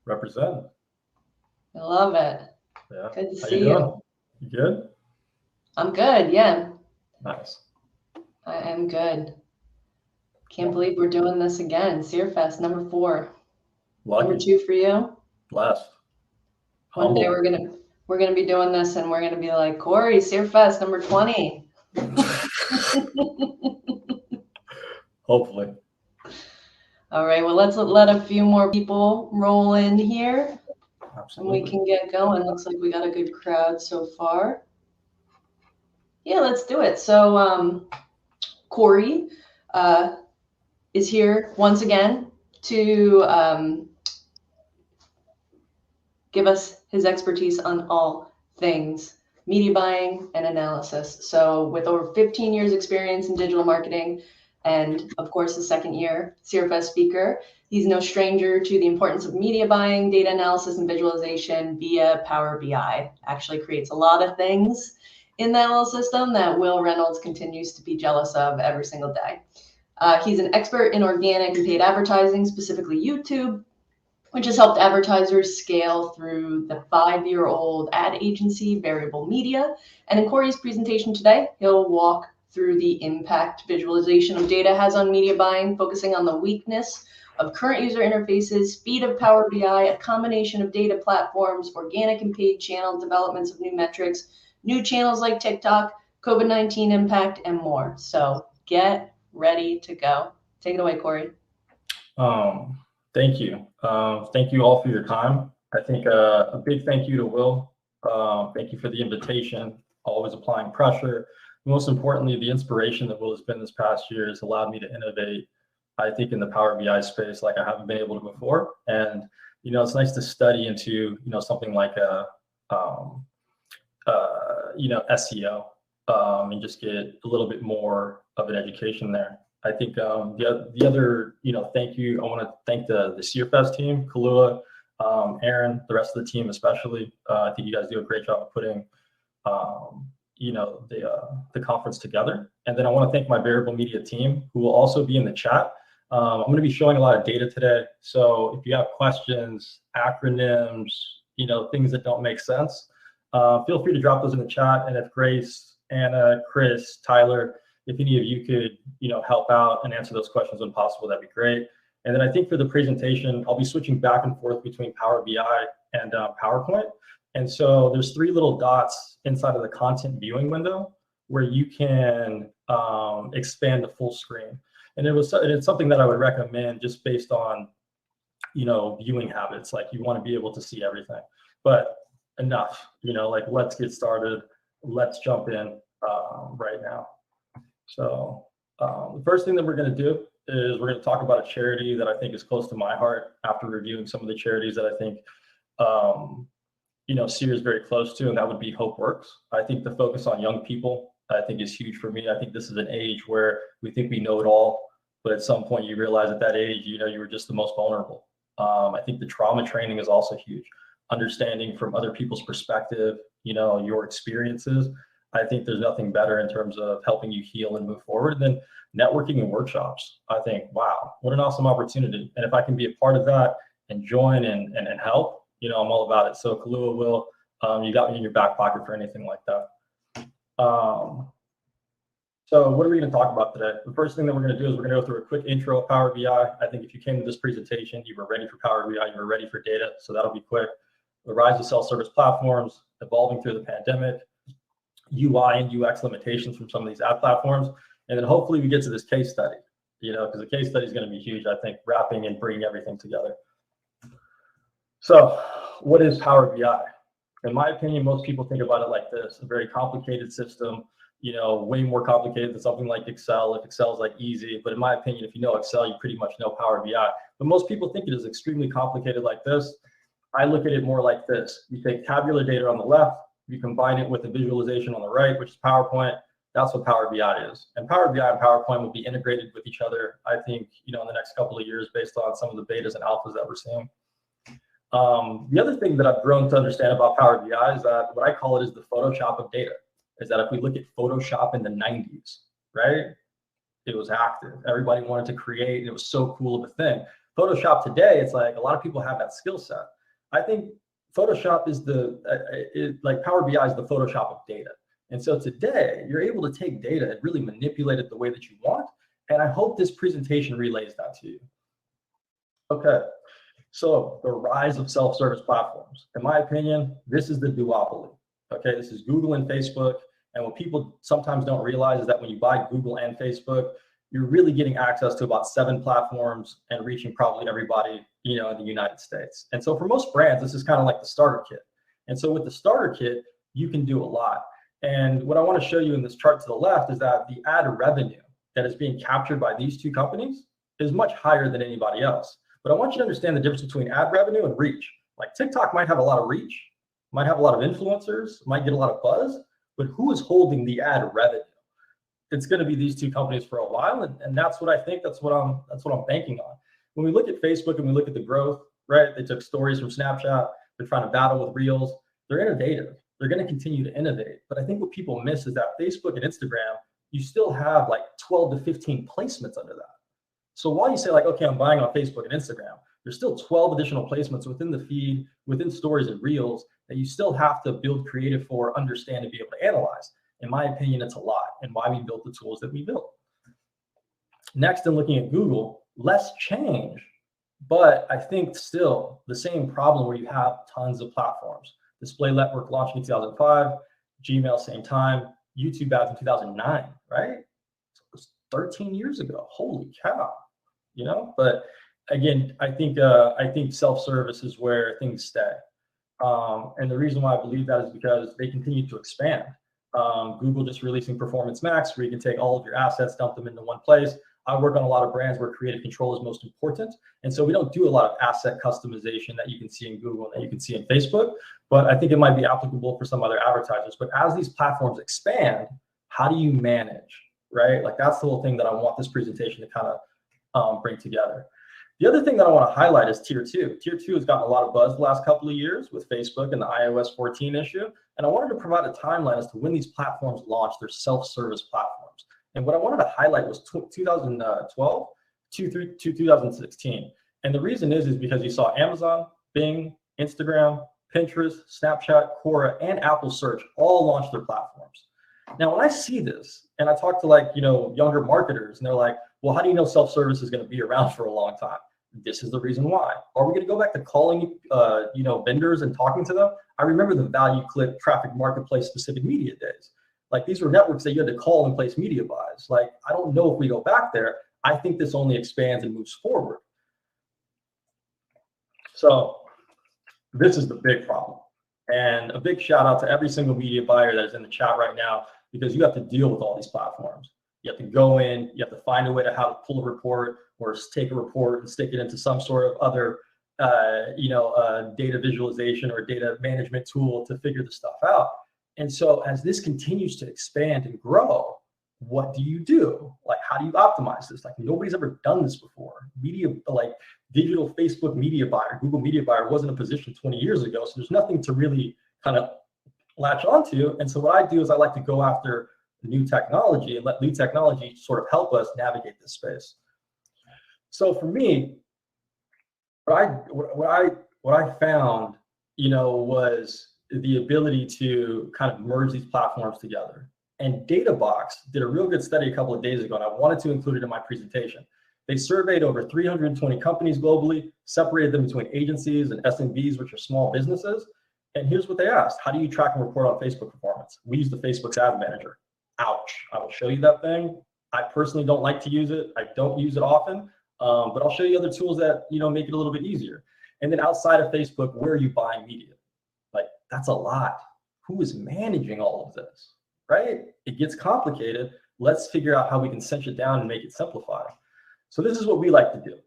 Represent. I love it. Yeah. Good to How you see doing? you. You good? I'm good. Yeah, Nice. I am good. Can't Well, believe we're doing this again. Seerfest number 4. Number lucky. 2 for you. Blessed. One day Humbled. we're gonna be doing this and we're gonna be like, Cory, Seerfest number 20. Hopefully. All right, well, let's let a few more people roll in here and we Absolutely. can get going. Looks like we got a good crowd so far. Yeah, let's do it. So, Cory uh, is here once again to give us his expertise on all things media buying and analysis. So, with over 15 years' experience in digital marketing, and of course, the second year Seerfest speaker, he's no stranger to the importance of media buying, data analysis, and visualization via Power BI. Actually, creates a lot of things in that little system that Will Reynolds continues to be jealous of every single day. He's an expert in organic and paid advertising, specifically YouTube, which has helped advertisers scale through the 5-year-old ad agency Variable Media. And in Cory's presentation today, he'll walk through the impact visualization of data has on media buying, focusing on the weakness of current user interfaces, speed of Power BI, a combination of data platforms, organic and paid channel developments of new metrics, new channels like TikTok, COVID-19 impact, and more. So get ready to go. Take it away, Cory. Um, Thank you. Thank you all for your time. I think a big thank you to Will. Thank you for the invitation, always applying pressure. Most importantly, the inspiration that Will has been this past year has allowed me to innovate, I think, in the Power BI space like I haven't been able to before. And, it's nice to study into, something like um, SEO, and just get a little bit more of an education there. I think the other, thank you. I want to thank the Seerfest team, Kalua, Aaron, the rest of the team, especially. I think you guys do a great job of putting, the conference together. And then I want to thank my Variable Media team, who will also be in the chat. I'm going to be showing a lot of data today. So if you have questions, acronyms, things that don't make sense, feel free to drop those in the chat. And if Grace, Anna, Chris, Tyler, if any of you could, help out and answer those questions when possible, that'd be great. And then I think for the presentation, I'll be switching back and forth between Power BI and PowerPoint. And so there's 3 little dots inside of the content viewing window where you can expand the full screen. And it's something that I would recommend just based on, viewing habits. Like you want to be able to see everything. But enough, let's get started. Let's jump in right now. So the first thing that we're going to do is we're going to talk about a charity that I think is close to my heart after reviewing some of the charities that I think, Seer is very close to, and that would be Hope Works. I think the focus on young people, I think, is huge for me. I think this is an age where we think we know it all, but at some point you realize at that age, you were just the most vulnerable. I think the trauma training is also huge. Understanding from other people's perspective, your experiences. I think there's nothing better in terms of helping you heal and move forward than networking and workshops. I think, wow, what an awesome opportunity. And if I can be a part of that and join and help, I'm all about it. So Kalua, Will, you got me in your back pocket for anything like that. So what are we going to talk about today? The first thing that we're going to do is we're going to go through a quick intro of Power BI. I think if you came to this presentation, you were ready for Power BI, you were ready for data. So that'll be quick. The rise of self-service platforms, evolving through the pandemic, UI and UX limitations from some of these ad platforms. And then hopefully we get to this case study, because the case study is going to be huge, I think, wrapping and bringing everything together. So what is Power BI? In my opinion, most people think about it like this: a very complicated system, way more complicated than something like Excel. If Excel is like easy, but in my opinion, if you know Excel, you pretty much know Power BI. But most people think it is extremely complicated like this. I look at it more like this. You take tabular data on the left, you combine it with a visualization on the right, which is PowerPoint. That's what Power BI is. And Power BI and PowerPoint will be integrated with each other, I think, in the next couple of years based on some of the betas and alphas that we're seeing. The other thing that I've grown to understand about Power BI is that what I call it is the Photoshop of data. Is that if we look at Photoshop in the 90s, right? It was active. Everybody wanted to create. It was so cool of a thing. Photoshop today, it's like a lot of people have that skill set. I think Photoshop is like Power BI is the Photoshop of data. And so today you're able to take data and really manipulate it the way that you want. And I hope this presentation relays that to you. Okay, so the rise of self-service platforms. In my opinion, this is the duopoly. Okay, this is Google and Facebook. And what people sometimes don't realize is that when you buy Google and Facebook, you're really getting access to about 7 platforms and reaching probably everybody, in the United States. And so for most brands, this is kind of like the starter kit. And so with the starter kit, you can do a lot. And what I want to show you in this chart to the left is that the ad revenue that is being captured by these 2 companies is much higher than anybody else. But I want you to understand the difference between ad revenue and reach. Like TikTok might have a lot of reach, might have a lot of influencers, might get a lot of buzz, but who is holding the ad revenue? It's going to be these 2 companies for a while, and that's what I think. That's what I'm banking on. When we look at Facebook and we look at the growth, right? They took stories from Snapchat. They're trying to battle with Reels. They're innovative. They're going to continue to innovate. But I think what people miss is that Facebook and Instagram, you still have like 12 to 15 placements under that. So while you say like, okay, I'm buying on Facebook and Instagram, there's still 12 additional placements within the feed, within stories and Reels that you still have to build creative for, understand, and be able to analyze. In my opinion, it's a lot, and why we built the tools that we built. Next, in looking at Google, less change, but I think still the same problem where you have tons of platforms. Display Network launched in 2005, Gmail same time, YouTube ads in 2009, right? So it was 13 years ago. Holy cow, But again, I think self-service is where things stay. And the reason why I believe that is because they continue to expand. Google just releasing Performance Max, where you can take all of your assets, dump them into one place. I work on a lot of brands where creative control is most important. And so we don't do a lot of asset customization that you can see in Google and that you can see in Facebook, but I think it might be applicable for some other advertisers. But as these platforms expand, how do you manage, right? Like that's the whole thing that I want this presentation to kind of bring together. The other thing that I want to highlight is Tier 2. Tier 2 has gotten a lot of buzz the last couple of years with Facebook and the iOS 14 issue. And I wanted to provide a timeline as to when these platforms launched their self-service platforms. And what I wanted to highlight was 2012 to 2016. And the reason is because you saw Amazon, Bing, Instagram, Pinterest, Snapchat, Quora, and Apple Search all launch their platforms. Now, when I see this and I talk to younger marketers and they're like, well, how do you know self-service is going to be around for a long time? This is the reason why. Are we going to go back to calling, vendors and talking to them? I remember the value clip traffic marketplace specific media days. Like these were networks that you had to call and place media buys. Like, I don't know if we go back there. I think this only expands and moves forward. So this is the big problem. And a big shout out to every single media buyer that is in the chat right now, because you have to deal with all these platforms. You have to go in, you have to find a way to how to pull a report or take a report and stick it into some sort of other, data visualization or data management tool to figure the stuff out. And so as this continues to expand and grow, what do you do? Like, how do you optimize this? Like, nobody's ever done this before. Media, like digital Facebook media buyer, Google media buyer wasn't in a position 20 years ago. So there's nothing to really kind of latch onto. And so what I do is I like to go after new technology and let new technology sort of help us navigate this space. So for me, what I found, was the ability to kind of merge these platforms together. And DataBox did a real good study a couple of days ago, and I wanted to include it in my presentation. They surveyed over 320 companies globally, separated them between agencies and SMBs, which are small businesses. And here's what they asked: how do you track and report on Facebook performance? We use the Facebook Ad Manager. Ouch. I will show you that thing. I personally don't like to use it. I don't use it often, but I'll show you other tools that, make it a little bit easier. And then outside of Facebook, where are you buying media? Like, that's a lot. Who is managing all of this, right? It gets complicated. Let's figure out how we can cinch it down and make it simplified. So this is what we like to do.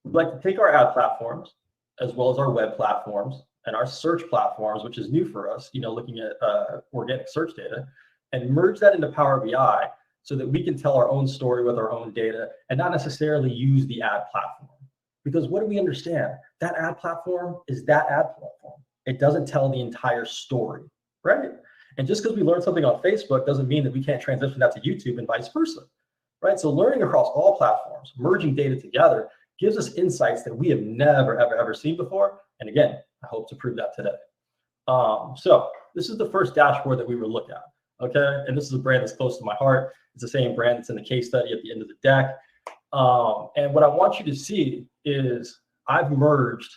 We like to take our ad platforms, as well as our web platforms and our search platforms, which is new for us, looking at organic search data, and merge that into Power BI so that we can tell our own story with our own data and not necessarily use the ad platform. Because what do we understand? That ad platform is that ad platform. It doesn't tell the entire story, right? And just because we learn something on Facebook doesn't mean that we can't transition that to YouTube and vice versa, right? So learning across all platforms, merging data together, gives us insights that we have never, ever, ever seen before. And again, I hope to prove that today. So this is the first dashboard that we will look at, okay? And this is a brand that's close to my heart. It's the same brand that's in the case study at the end of the deck. And what I want you to see is I've merged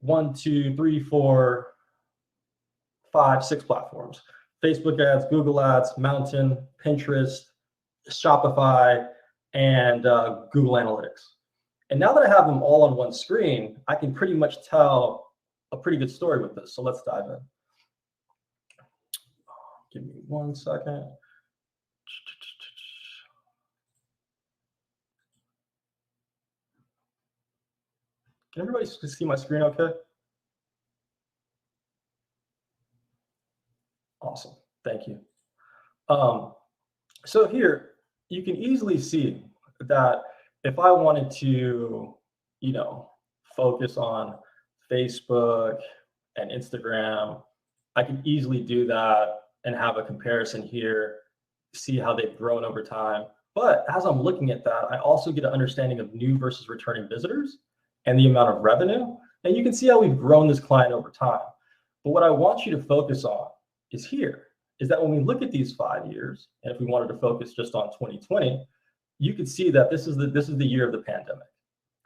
1, 2, 3, 4, 5, 6 platforms: Facebook ads, Google ads, Mountain, Pinterest, Shopify, and Google Analytics. And now that I have them all on one screen, I can pretty much tell a pretty good story with this. So let's dive in. Give me 1 second. Can everybody see my screen okay? Awesome, thank you. So here, you can easily see that if I wanted to, focus on Facebook and Instagram, I can easily do that and have a comparison here, see how they've grown over time. But as I'm looking at that, I also get an understanding of new versus returning visitors and the amount of revenue. And you can see how we've grown this client over time. But what I want you to focus on is that when we look at these 5 years, and if we wanted to focus just on 2020, you can see that this is the year of the pandemic.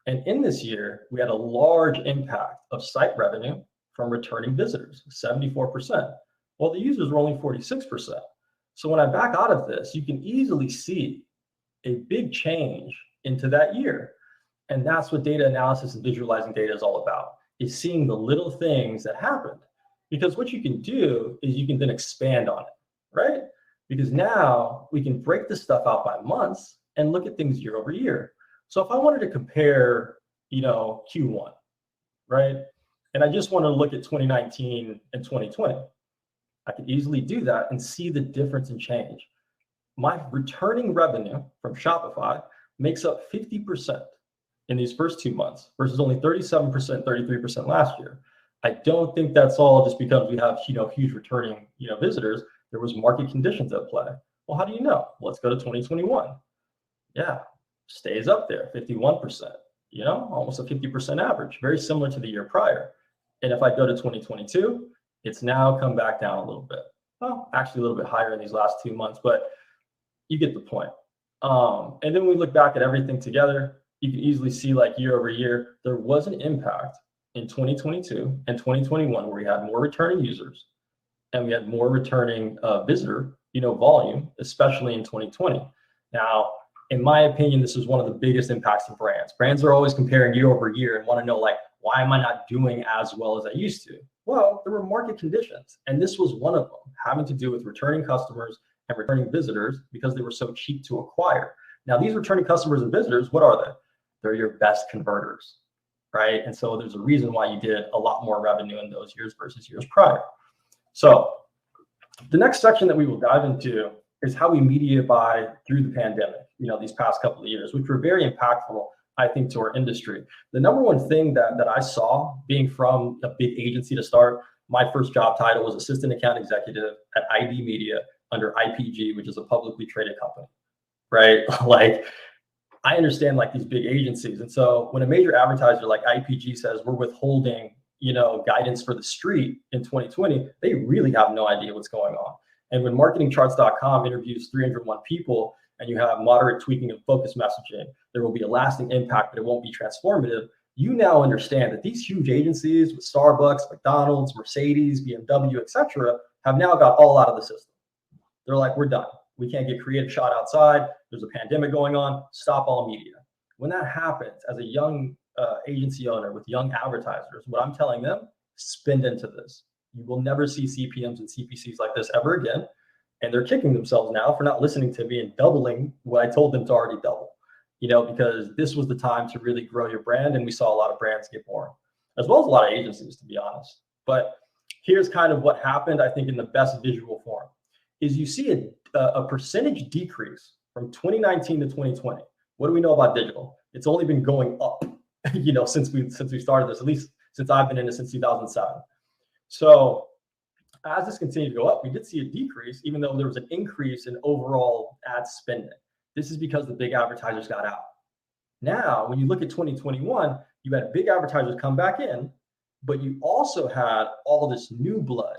And in this year, we had a large impact of site revenue from returning visitors, 74%, while the users were only 46%. So when I back out of this, you can easily see a big change into that year. And that's what data analysis and visualizing data is all about, is seeing the little things that happened. Because what you can do is you can then expand on it, right? Because now we can break this stuff out by months and look at things year over year. So if I wanted to compare, Q1, right? And I just want to look at 2019 and 2020, I could easily do that and see the difference in change. My returning revenue from Shopify makes up 50% in these first 2 months versus only 37%, 33% last year. I don't think that's all just because we have, huge returning, visitors. There was market conditions at play. Well, how do you know? Let's go to 2021. Yeah, stays up there, 51%, almost a 50% average, very similar to the year prior. And if I go to 2022, it's now come back down a little bit. Well, actually a little bit higher in these last 2 months, but you get the point. And then we look back at everything together, you can easily see, like, year over year, there was an impact in 2022 and 2021 where we had more returning users and we had more returning visitor, volume, especially in 2020. Now, in my opinion, this is one of the biggest impacts of brands. Brands are always comparing year over year and want to know, like, why am I not doing as well as I used to? Well, there were market conditions, and this was one of them, having to do with returning customers and returning visitors because they were so cheap to acquire. Now, these returning customers and visitors, what are they? They're your best converters, right? And so there's a reason why you did a lot more revenue in those years versus years prior. So the next section that we will dive into is how we media buy through the pandemic, these past couple of years, which were very impactful, I think, to our industry. The number one thing that I saw, being from a big agency to start, my first job title was assistant account executive at ID Media under IPG, which is a publicly traded company, right? Like, I understand, like, these big agencies. And so when a major advertiser like IPG says we're withholding, guidance for the street in 2020, they really have no idea what's going on. And when marketingcharts.com interviews 301 people and you have moderate tweaking of focus messaging, there will be a lasting impact, but it won't be transformative. You now understand that these huge agencies with Starbucks, McDonald's, Mercedes, BMW, etc., have now got all out of the system. They're like, we're done. We can't get creative shot outside. There's a pandemic going on. Stop all media. When that happens, as a young agency owner with young advertisers, what I'm telling them, spend into this. You will never see CPMs and CPCs like this ever again. And they're kicking themselves now for not listening to me and doubling what I told them to already double, because this was the time to really grow your brand. And we saw a lot of brands get born, as well as a lot of agencies, to be honest. But here's kind of what happened, I think, in the best visual form, is you see a percentage decrease from 2019 to 2020. What do we know about digital? It's only been going up, since we started this, at least since I've been in it since 2007. So as this continued to go up, we did see a decrease, even though there was an increase in overall ad spending. This is because the big advertisers got out. Now, when you look at 2021, you had big advertisers come back in, but you also had all this new blood.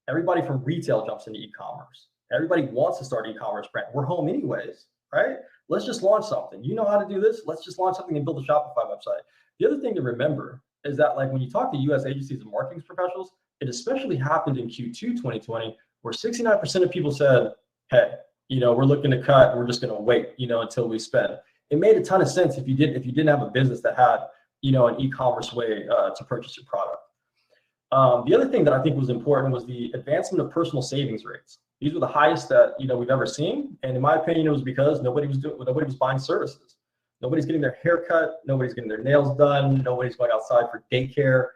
Everybody from retail jumps into e-commerce. Everybody wants to start e-commerce brand. We're home anyways, right? Let's just launch something. You know how to do this? Let's just launch something and build a Shopify website. The other thing to remember is that, like, when you talk to US agencies and marketing professionals, it especially happened in Q2 2020, where 69% of people said, hey, we're looking to cut and we're just going to wait, until we spend. It made a ton of sense if you didn't have a business that had, an e-commerce way to purchase your product. The other thing that I think was important was the advancement of personal savings rates. These were the highest that we've ever seen, and in my opinion, it was because nobody was buying services. Nobody's getting their hair cut. Nobody's getting their nails done. Nobody's going outside for daycare.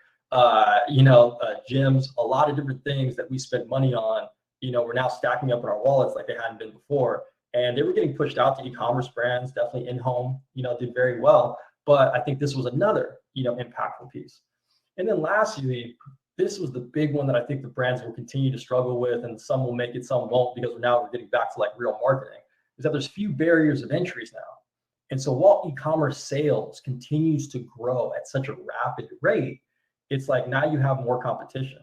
Gyms. A lot of different things that we spent money on. We're now stacking up in our wallets like they hadn't been before, and they were getting pushed out to e-commerce brands. Definitely in-home, did very well. But I think this was another, impactful piece. And then lastly, this was the big one that I think the brands will continue to struggle with, and some will make it, some won't, because we're getting back to like real marketing, is that there's few barriers of entries now. And so while e-commerce sales continues to grow at such a rapid rate, it's like now you have more competition.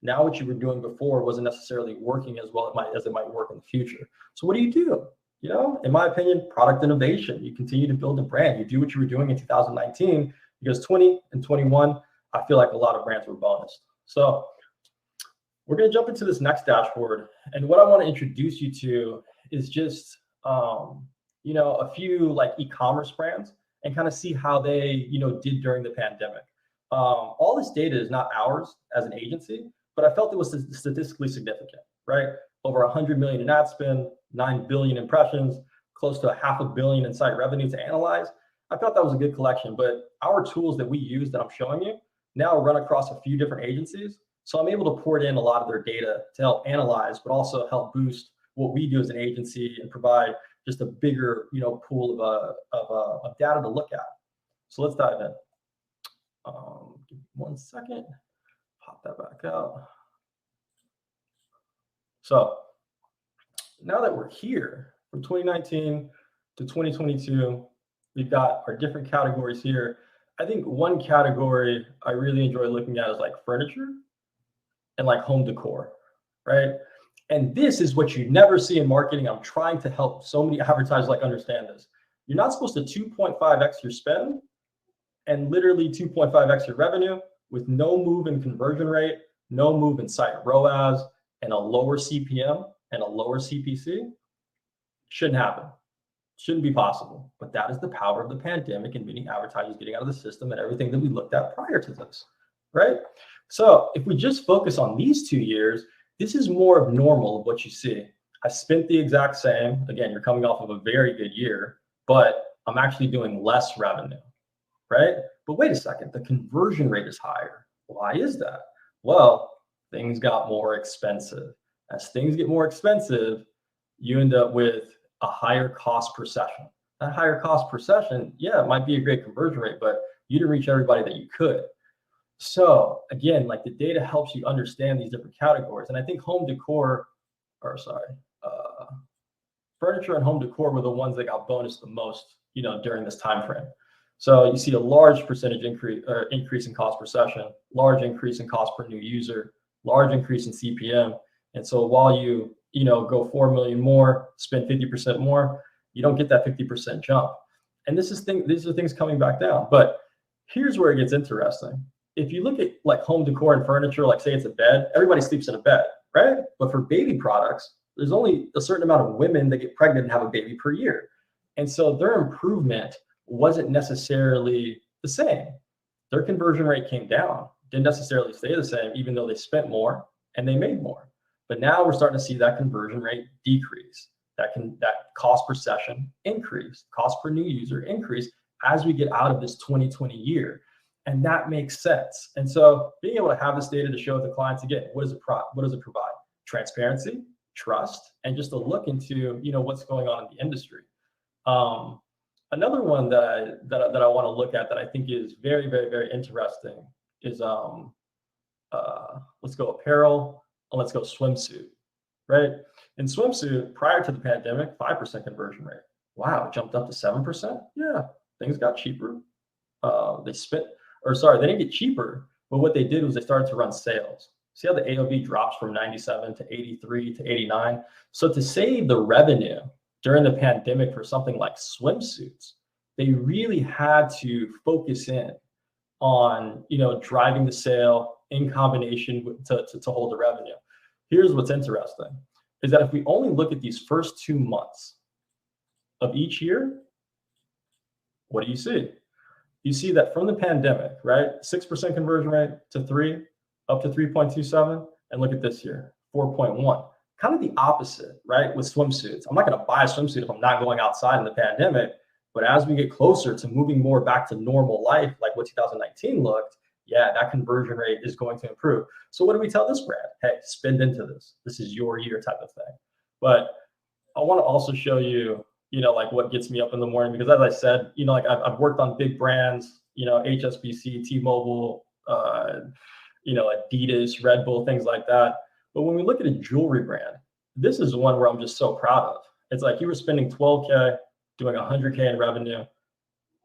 Now what you were doing before wasn't necessarily working as well as it might work in the future. So what do? In my opinion, product innovation. You continue to build a brand. You do what you were doing in 2019, because 20 and 21, I feel like a lot of brands were bonused. So we're going to jump into this next dashboard. And what I want to introduce you to is just, a few like e-commerce brands and kind of see how they, did during the pandemic. All this data is not ours as an agency, but I felt it was statistically significant, right? Over 100 million in ad spend, 9 billion impressions, close to $500 million in site revenue to analyze. I felt that was a good collection, but our tools that we use that I'm showing you now run across a few different agencies. So I'm able to port in a lot of their data to help analyze, but also help boost what we do as an agency and provide just a bigger, pool of data to look at. So let's dive in. Give me 1 second, pop that back out. So now that we're here from 2019 to 2022, we've got our different categories here. I think one category I really enjoy looking at is like furniture and like home decor, right? And this is what you never see in marketing. I'm trying to help so many advertisers understand this. You're not supposed to 2.5x your spend and literally 2.5x your revenue with no move in conversion rate, no move in site ROAS, and a lower CPM and a lower CPC. Shouldn't happen. Shouldn't be possible. But that is the power of the pandemic and many advertisers getting out of the system and everything that we looked at prior to this, right? So if we just focus on these 2 years, this is more of normal of what you see. I spent the exact same. Again, you're coming off of a very good year, but I'm actually doing less revenue, right? But wait a second, the conversion rate is higher. Why is that? Well, things got more expensive. As things get more expensive, you end up with a higher cost per session. That higher cost per session, yeah, it might be a great conversion rate, but you didn't reach everybody that you could. So again, like the data helps you understand these different categories. And I think furniture and home decor were the ones that got bonused the most, during this time frame. So you see a large percentage increase in cost per session, large increase in cost per new user, large increase in CPM. And so while you go 4 million more, spend 50% more, you don't get that 50% jump. And these are things coming back down. But here's where it gets interesting. If you look at like home decor and furniture, like say it's a bed, everybody sleeps in a bed, right? But for baby products, there's only a certain amount of women that get pregnant and have a baby per year. And so their improvement wasn't necessarily the same. Their conversion rate came down, didn't necessarily stay the same, even though they spent more and they made more. But now we're starting to see that conversion rate decrease, that cost per session increase, cost per new user increase as we get out of this 2020 year. And that makes sense. And so being able to have this data to show the clients, again, what does it provide? Transparency, trust, and just a look into, what's going on in the industry. Another one that I want to look at that I think is very, very, very interesting is let's go apparel and let's go swimsuit, right? In swimsuit, prior to the pandemic, 5% conversion rate. Wow, it jumped up to 7%? Yeah, things got cheaper. They didn't get cheaper, but what they did was they started to run sales. See how the AOV drops from 97 to 83 to 89? So to save the revenue during the pandemic for something like swimsuits, they really had to focus in on, driving the sale in combination with, to hold the revenue. Here's what's interesting is that if we only look at these first 2 months of each year, what do you see? You see that from the pandemic, right? 6% conversion rate to 3, up to 3.27. And look at this year, 4.1. Kind of the opposite, right? With swimsuits. I'm not going to buy a swimsuit if I'm not going outside in the pandemic. But as we get closer to moving more back to normal life, like what 2019 looked, yeah, that conversion rate is going to improve. So what do we tell this brand? Hey, spend into this. This is your year type of thing. But I want to also show you, like what gets me up in the morning, because as I said, like I've worked on big brands, HSBC, T-Mobile, Adidas, Red Bull, things like that. But when we look at a jewelry brand, this is one where I'm just so proud of. It's like you were spending 12K, doing 100K in revenue.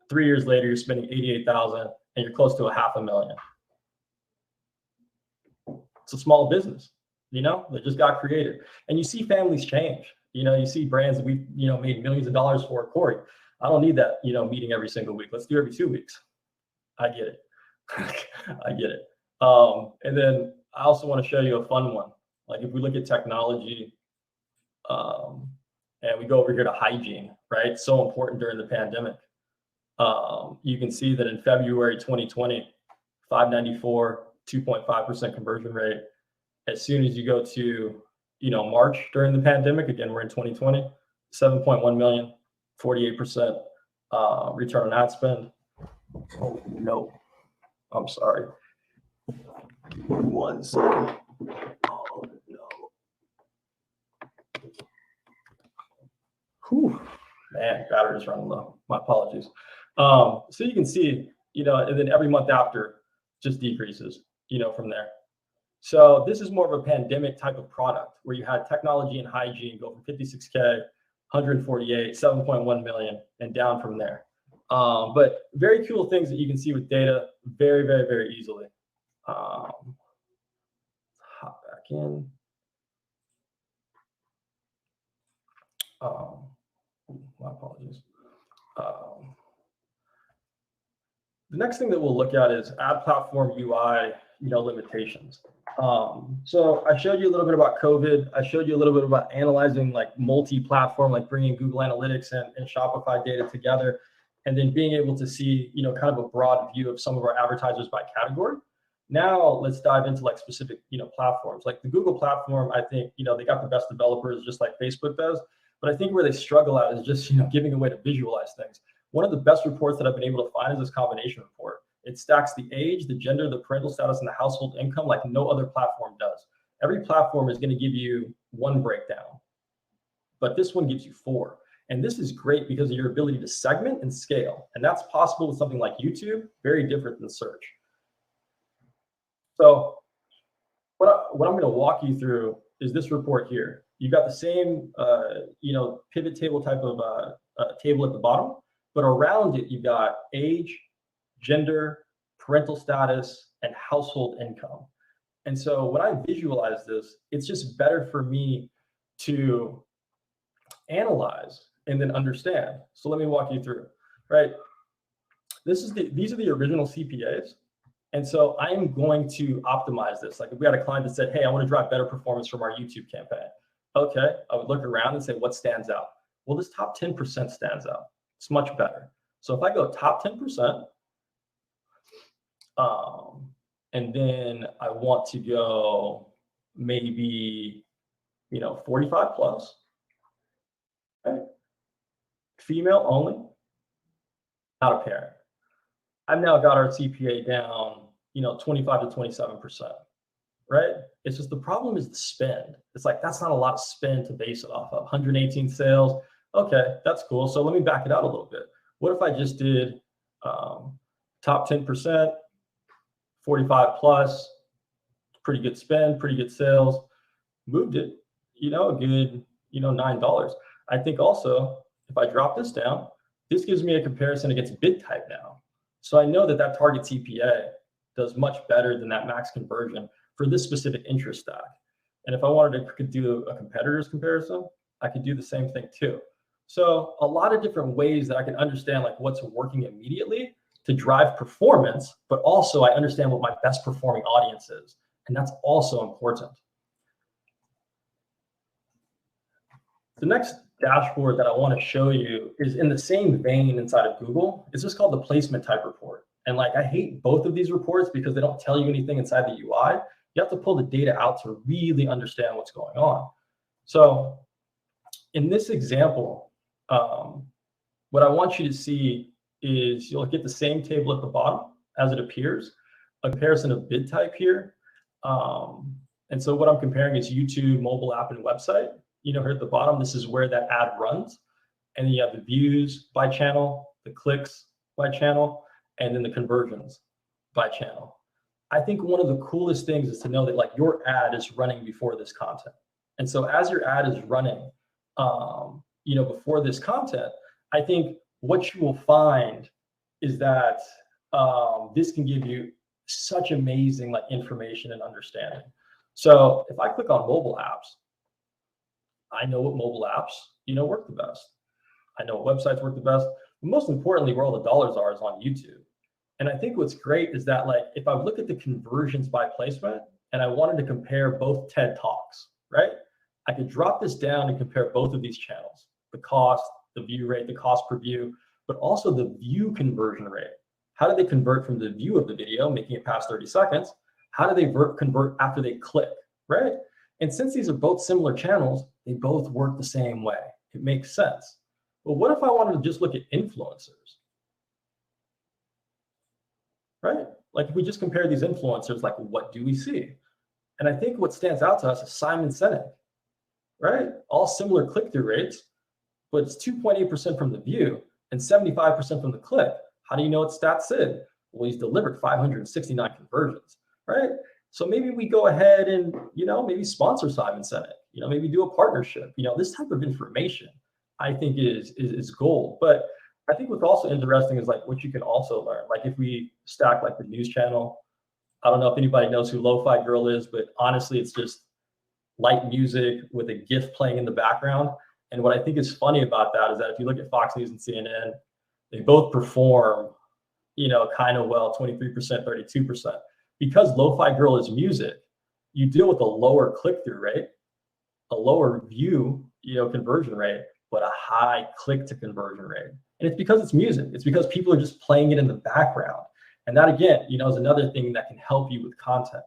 3 years later, you're spending 88,000 and you're close to $500,000. It's a small business, they just got created. And you see families change. You see brands that we've, made millions of dollars for. Cory, I don't need that, meeting every single week. Let's do every 2 weeks. I get it. I get it. And then I also want to show you a fun one. Like if we look at technology, and we go over here to hygiene, right? So important during the pandemic. You can see that in February 2020, 594, 2.5% conversion rate. As soon as you go to, March during the pandemic, again, we're in 2020, 7.1 million, 48% return on ad spend. Oh, no. I'm sorry. 1 second. Oh, no. Whew. Man, battery's running low. My apologies. So you can see, and then every month after just decreases, from there. So this is more of a pandemic type of product where you had technology and hygiene go from 56K, 148, 7.1 million, and down from there. But very cool things that you can see with data very, very, very easily. Hop back in. My apologies. The next thing that we'll look at is ad platform UI, limitations. So I showed you a little bit about COVID. I showed you a little bit about analyzing like multi-platform, like bringing Google Analytics and Shopify data together, and then being able to see, kind of a broad view of some of our advertisers by category. Now let's dive into like specific, platforms. Like the Google platform, I think, they got the best developers just like Facebook does. But I think where they struggle at is just, giving a way to visualize things. One of the best reports that I've been able to find is this combination report. It stacks the age, the gender, the parental status, and the household income like no other platform does. Every platform is going to give you one breakdown, but this one gives you 4. And this is great because of your ability to segment and scale. And that's possible with something like YouTube, very different than search. So what I'm going to walk you through is this report here. You've got the same, pivot table type of table at the bottom, but around it, you've got age, gender, parental status, and household income. And so when I visualize this, it's just better for me to analyze and then understand. So let me walk you through, right? These are the original CPAs. And so I am going to optimize this. Like if we had a client that said, hey, I want to drive better performance from our YouTube campaign. Okay, I would look around and say, what stands out? Well, this top 10% stands out. It's much better. So if I go top 10%, and then I want to go maybe, 45 plus, okay? Female only, not a parent. I've now got our CPA down, 25 to 27%, right? It's just the problem is the spend. It's like, that's not a lot of spend to base it off of. 118 sales. Okay, that's cool. So let me back it out a little bit. What if I just did top 10%, 45 plus, pretty good spend, pretty good sales, moved it, a good, $9. I think also if I drop this down, This gives me a comparison against bid type now. So I know that that target CPA does much better than that max conversion for this specific interest stack. And if I wanted to do a competitor's comparison, I could do the same thing too. So a lot of different ways that I can understand like what's working immediately to drive performance, but also I understand what my best performing audience is. And that's also important. The next dashboard that I want to show you is in the same vein inside of Google. It's just called the placement type report. And like, I hate both of these reports because they don't tell you anything inside the UI. You have to pull the data out to really understand what's going on. So in this example, what I want you to see is you'll get the same table at the bottom as it appears, a comparison of bid type here. And so what I'm comparing is YouTube, mobile app, and website. You know, here at the bottom, this is where that ad runs. And then you have the views by channel, the clicks by channel, and then the conversions by channel. I think one of the coolest things is to know that like your ad is running before this content. And so as your ad is running, you know, before this content, I think what you will find is that this can give you such amazing like information and understanding. So if I click on mobile apps, I know what mobile apps, you know, work the best. I know what websites work the best. But most importantly, where all the dollars are is on YouTube. And I think what's great is that like, if I look at the conversions by placement and I wanted to compare both TED Talks, right? I could drop this down and compare both of these channels, the cost, the view rate, the cost per view, but also the view conversion rate. How do they convert from the view of the video, making it past 30 seconds? How do they convert after they click, right? And since these are both similar channels, they both work the same way. It makes sense. But what if I wanted to just look at influencers, right? Like if we just compare these influencers, like what do we see? And I think what stands out to us is Simon Sinek, right? All similar click-through rates, but it's 2.8% from the view and 75% from the click. How do you know it's stat sig? Well, he's delivered 569 conversions, right? So maybe we go ahead and, you know, maybe sponsor Simon Sinek, you know, maybe do a partnership. You know, this type of information I think is gold. But I think what's also interesting is like what you can also learn. Like if we stack like the news channel, I don't know if anybody knows who Lo-Fi Girl is, but honestly, it's just light music with a GIF playing in the background. And what I think is funny about that is that if you look at Fox News and CNN, they both perform, you know, kind of well, 23%, 32%. Because Lo-Fi Girl is music, you deal with a lower click-through rate, a lower view, you know, conversion rate, but a high click to conversion rate. And it's because it's music. It's because people are just playing it in the background. And that, again, you know, is another thing that can help you with content.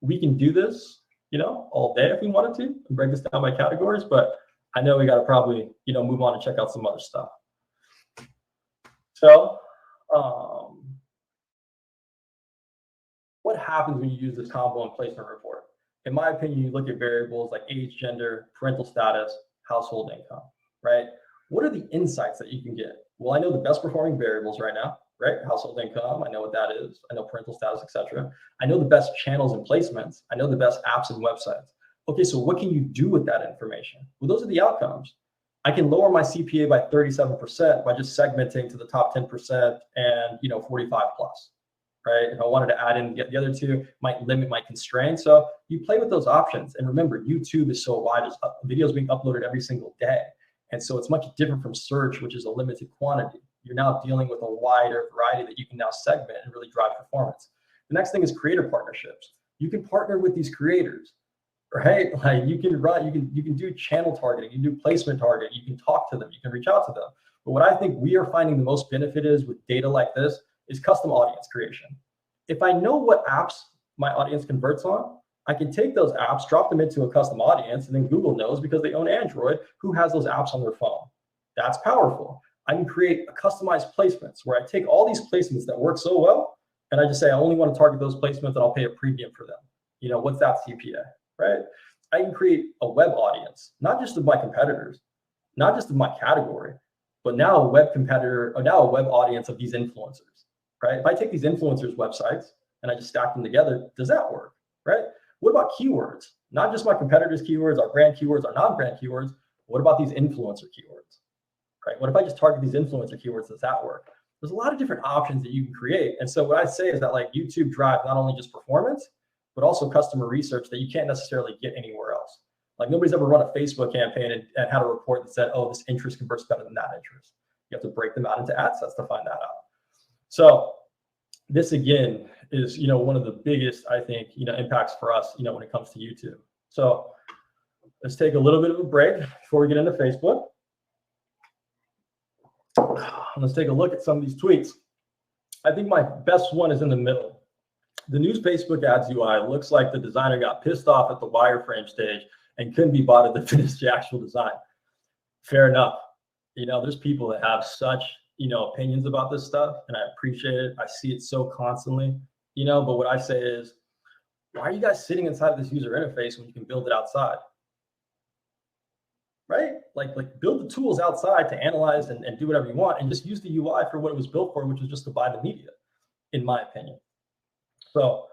We can do this, you know, all day if we wanted to and break this down by categories, but I know we got to probably, you know, move on and check out some other stuff. So, what happens when you use this combo and placement report? In my opinion, you look at variables like age, gender, parental status, household income, right? What are the insights that you can get? Well, I know the best performing variables right now, right? Household income, I know what that is. I know parental status, etc. I know the best channels and placements. I know the best apps and websites. Okay, so what can you do with that information? Well, those are the outcomes. I can lower my CPA by 37% by just segmenting to the top 10% and, you know, 45 plus. Right? If I wanted to add in the other two, might limit my constraints. So you play with those options. And remember, YouTube is so wide, there's videos being uploaded every single day. And so it's much different from search, which is a limited quantity. You're now dealing with a wider variety that you can now segment and really drive performance. The next thing is creator partnerships. You can partner with these creators, right? Like you can do channel targeting, you can do placement targeting, you can talk to them, you can reach out to them. But what I think we are finding the most benefit is with data like this is custom audience creation. If I know what apps my audience converts on, I can take those apps, drop them into a custom audience, and then Google knows because they own Android who has those apps on their phone. That's powerful. I can create a customized placements where I take all these placements that work so well, and I just say, I only want to target those placements and I'll pay a premium for them. You know, what's that CPA, right? I can create a web audience, not just of my competitors, not just of my category, but now a web competitor, or now a web audience of these influencers. Right? If I take these influencers' websites and I just stack them together, does that work? Right? What about keywords? Not just my competitors' keywords, our brand keywords, our non-brand keywords. What about these influencer keywords? right? What if I just target these influencer keywords? Does that work? There's a lot of different options that you can create. And so what I say is that like YouTube drives not only just performance, but also customer research that you can't necessarily get anywhere else. Like nobody's ever run a Facebook campaign and had a report that said, oh, this interest converts better than that interest. You have to break them out into ad sets to find that out. So this again is, one of the biggest, I think, impacts for us, when it comes to YouTube. So let's take a little bit of a break before we get into Facebook. Let's take a look at some of these tweets. I think my best one is in the middle. The new Facebook ads UI looks like the designer got pissed off at the wireframe stage and couldn't be bothered to finish the actual design. Fair enough. There's people that have such, opinions about this stuff, and I appreciate it. I see it so constantly, but what I say is, why are you guys sitting inside of this user interface when you can build it outside? Right? Like build the tools outside to analyze and do whatever you want, and just use the UI for what it was built for, which was just to buy the media, in my opinion. So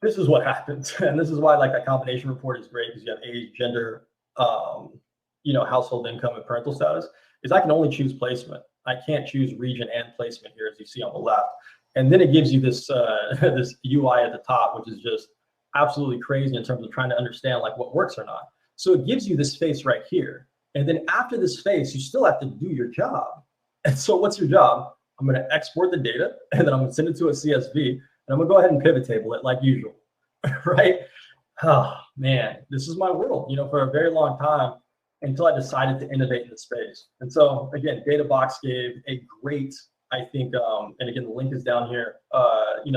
this is what happens. And this is why like that combination report is great, because you have age, gender, household income, and parental status, is I can only choose placement. I can't choose region and placement here, as you see on the left. And then it gives you this this UI at the top, which is just absolutely crazy in terms of trying to understand like what works or not. So it gives you this face right here. And then after this face, you still have to do your job. And so what's your job? I'm going to export the data, and then I'm going to send it to a CSV, and I'm going to go ahead and pivot table it like usual, right? Oh, man, this is my world, for a very long time, until I decided to innovate in the space. And so again, DataBox gave a great, I think, and again, the link is down here,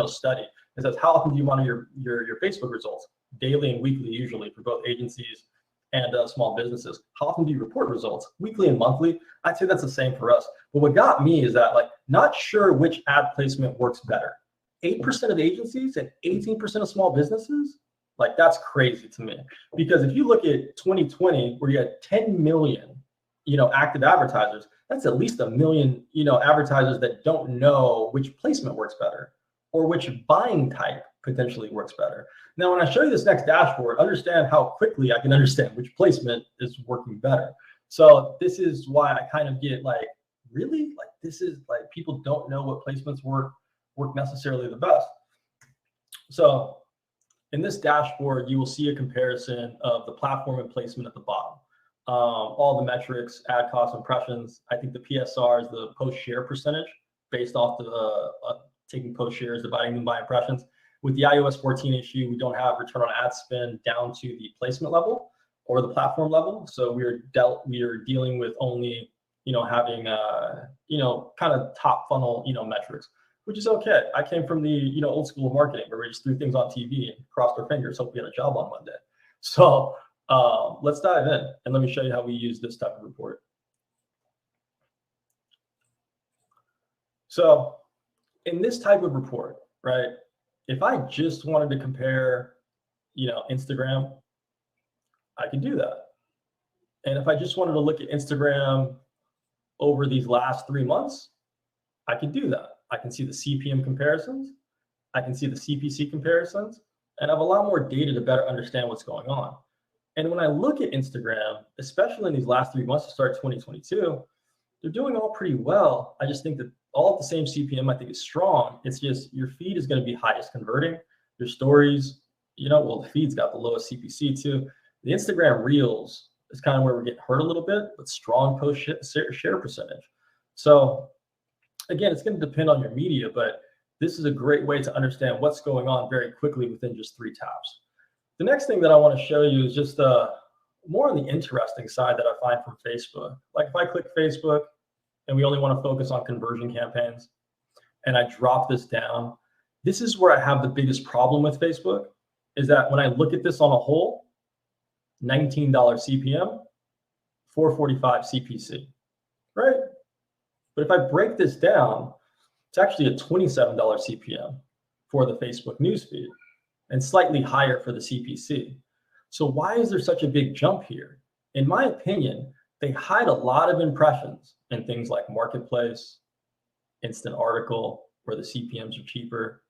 study. It says, how often do you monitor your Facebook results? Daily and weekly, usually, for both agencies and small businesses. How often do you report results? Weekly and monthly. I'd say that's the same for us. But what got me is that, like, not sure which ad placement works better. 8% of agencies and 18% of small businesses? Like, that's crazy to me. Because if you look at 2020, where you had 10 million, active advertisers, that's at least 1 million, advertisers that don't know which placement works better or which buying type potentially works better. Now, when I show you this next dashboard, understand how quickly I can understand which placement is working better. So this is why I kind of get like, really? Like, this is like, people don't know what placements work necessarily the best. So in this dashboard, you will see a comparison of the platform and placement at the bottom. All the metrics, ad cost, impressions. I think the PSR is the post share percentage based off the taking post shares, dividing them by impressions. With the iOS 14 issue, we don't have return on ad spend down to the placement level or the platform level. So we are dealing with only, having, kind of top funnel, metrics, which is okay. I came from the, old school of marketing, where we just threw things on TV and crossed our fingers, hope we had a job on Monday. So let's dive in, and let me show you how we use this type of report. So in this type of report, right, if I just wanted to compare, Instagram, I can do that. And if I just wanted to look at Instagram over these last 3 months, I can do that. I can see the CPM comparisons. I can see the CPC comparisons, and I have a lot more data to better understand what's going on. And when I look at Instagram, especially in these last 3 months to start 2022, they're doing all pretty well. I just think that all at the same CPM, I think, is strong. It's just your feed is going to be highest converting. Your stories, the feed's got the lowest CPC too. The Instagram Reels is kind of where we're getting hurt a little bit, but strong post share percentage. So again, it's going to depend on your media, but this is a great way to understand what's going on very quickly within just 3 taps. The next thing that I want to show you is just more on the interesting side that I find from Facebook. Like if I click Facebook and we only want to focus on conversion campaigns, and I drop this down, this is where I have the biggest problem with Facebook, is that when I look at this on a whole, $19 CPM, $4.45 CPC, right? But if I break this down, it's actually a $27 CPM for the Facebook newsfeed and slightly higher for the CPC. So why is there such a big jump here? In my opinion, they hide a lot of impressions in things like Marketplace, Instant Article, where the CPMs are cheaper,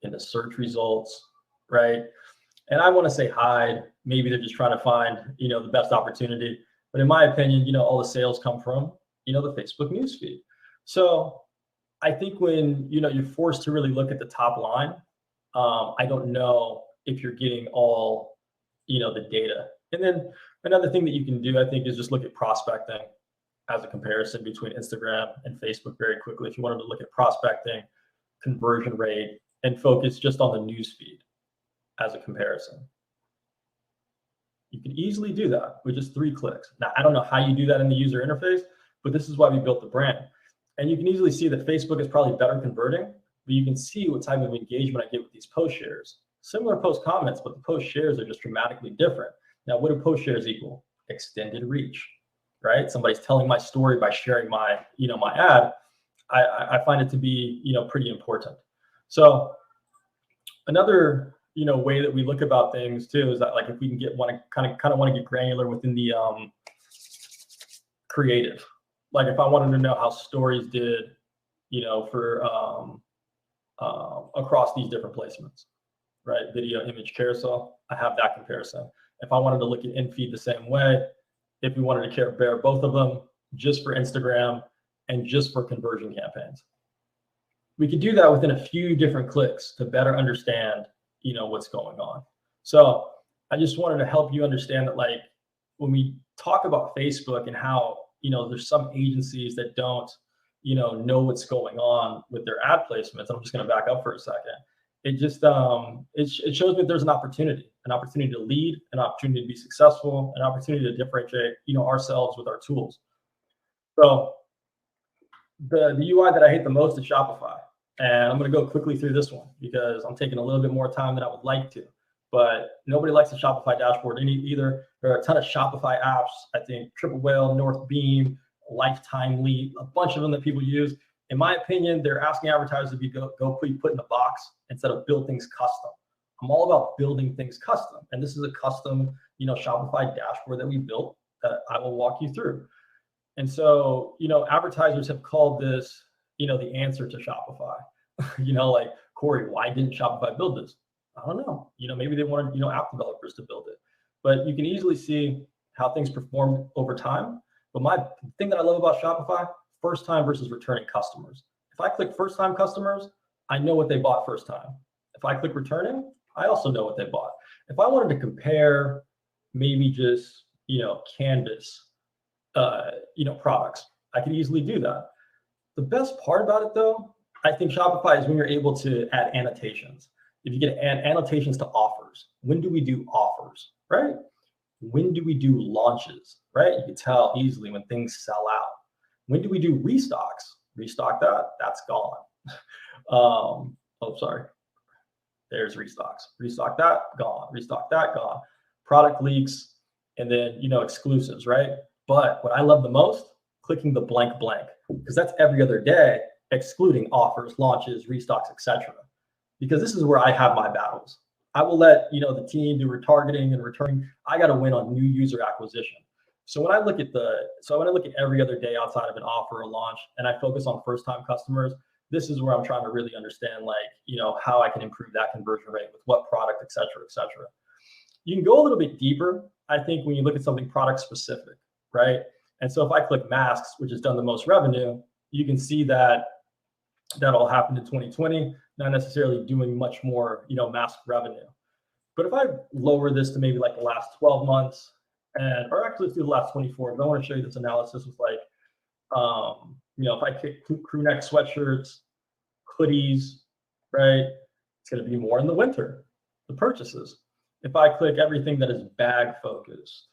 in the search results, right? And I want to say hide. Maybe they're just trying to find, the best opportunity. But in my opinion, all the sales come from, the Facebook newsfeed. So I think when, you're forced to really look at the top line, I don't know if you're getting all, the data. And then another thing that you can do, I think, is just look at prospecting as a comparison between Instagram and Facebook very quickly. If you wanted to look at prospecting, conversion rate, and focus just on the newsfeed as a comparison. You can easily do that with just 3 clicks. Now, I don't know how you do that in the user interface, but this is why we built the brand. And you can easily see that Facebook is probably better converting, but you can see what type of engagement I get with these post shares. Similar post comments, but the post shares are just dramatically different. Now, what do post shares equal? Extended reach, right? Somebody's telling my story by sharing my, my ad. I find it to be, pretty important. So another, way that we look about things too is that, like, if we can kind of want to get granular within the creative. Like if I wanted to know how stories did, for across these different placements, right? Video, image, carousel, I have that comparison. If I wanted to look at in-feed the same way, if we wanted to compare both of them just for Instagram and just for conversion campaigns, we could do that within a few different clicks to better understand, what's going on. So I just wanted to help you understand that, like, when we talk about Facebook and how, there's some agencies that don't, know what's going on with their ad placements. I'm just going to back up for a second. It just, it shows me there's an opportunity to lead, an opportunity to be successful, an opportunity to differentiate, ourselves with our tools. So the UI that I hate the most is Shopify. And I'm going to go quickly through this one because I'm taking a little bit more time than I would like to. But nobody likes the Shopify dashboard either. There are a ton of Shopify apps. I think Triple Whale, North Beam, Lifetime Lead, a bunch of them that people use. In my opinion, they're asking advertisers to go put in a box instead of build things custom. I'm all about building things custom. And this is a custom, Shopify dashboard that we built that I will walk you through. And so, advertisers have called this, the answer to Shopify. Like, Cory, why didn't Shopify build this? I don't know. Maybe they wanted, app developers to build it. But you can easily see how things perform over time. But my thing that I love about Shopify, first time versus returning customers. If I click first time customers, I know what they bought first time. If I click returning, I also know what they bought. If I wanted to compare maybe just, Canvas, products, I could easily do that. The best part about it, though, I think Shopify is when you're able to add annotations. If you get add annotations to offers, when do we do offers, right? When do we do launches, right? You can tell easily when things sell out. When do we do restocks? Restock that, that's gone. Sorry. There's restocks. Restock that, gone. Restock that, gone. Product leaks, and then, exclusives, right? But what I love the most, clicking the blank, because that's every other day, excluding offers, launches, restocks, etc. Because this is where I have my battles. I will let the team do retargeting and returning. I got to win on new user acquisition. So when I look at every other day outside of an offer or launch, and I focus on first-time customers, this is where I'm trying to really understand, how I can improve that conversion rate with what product, et cetera, et cetera. You can go a little bit deeper, I think, when you look at something product specific, right? And so if I click masks, which has done the most revenue, you can see that all happened in 2020, not necessarily doing much more, mask revenue. But if I lower this to maybe like the last 12 months, or actually through the last 24, but I want to show you this analysis with like, if I click crew neck sweatshirts, hoodies, right, it's going to be more in the winter, the purchases. If I click everything that is bag focused,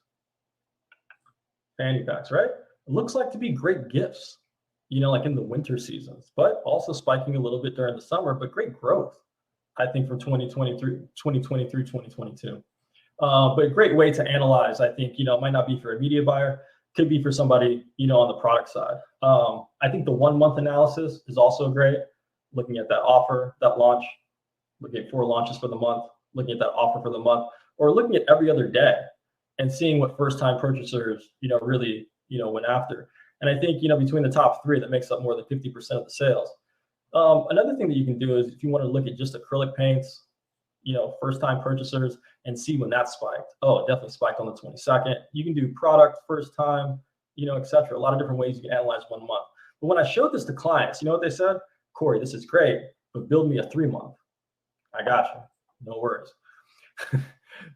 fanny packs, right, it looks like to be great gifts, like in the winter seasons, but also spiking a little bit during the summer, but great growth, I think, from 2020 through 2022. But a great way to analyze, I think, it might not be for a media buyer, could be for somebody, on the product side. I think the 1 month analysis is also great, looking at that offer, that launch, looking at 4 launches for the month, looking at that offer for the month, or looking at every other day and seeing what first time purchasers, really, went after. And I think, between the top 3, that makes up more than 50% of the sales. Another thing that you can do is if you want to look at just acrylic paints, first-time purchasers and see when that spiked. Oh, it definitely spiked on the 22nd. You can do product, first time, et cetera. A lot of different ways you can analyze 1 month. But when I showed this to clients, you know what they said? Cory, this is great, but build me a 3-month. I got you. No worries.